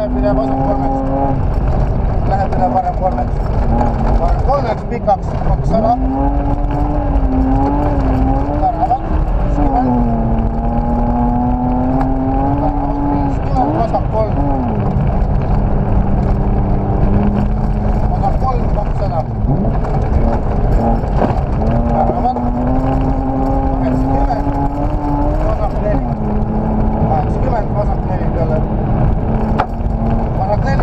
läheb üle vasak kolmeks. Läheb üle parem kolmeks. Parem kolmeks pikaks 200. Tänavad 50. Tänavad 50, vasak 3. Vasak 3, 200. Tänavad 80. Vasak 4. 80, vasak 4 peale. Vasak 4.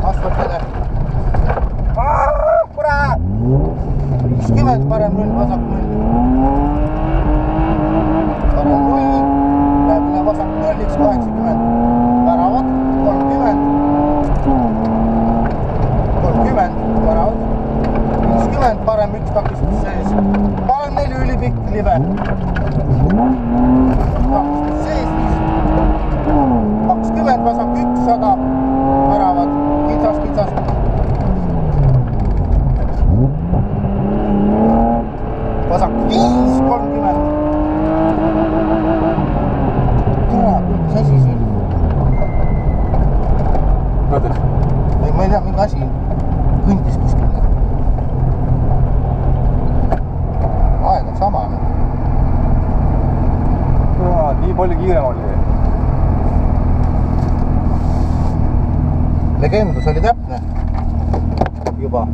Asfalt üle. Kurat! 50, parem 0, vasak 0. Parem 0. Läheb üle vasak 0, x 80. Väravad 30. 30, väravad 50, parem 1 takistus sees. Parem 4 ülipikk libe. Takistus sees 20, vasak 100. Väravad kitsas. Vasak 5, 30. Kurat, mis asi see oli? Vaataks. Ma ei tea, mingi asi kõndis kuskil. Aeg on sama. Kurat, nii palju kiirem oli. Legendus oli täpne juba.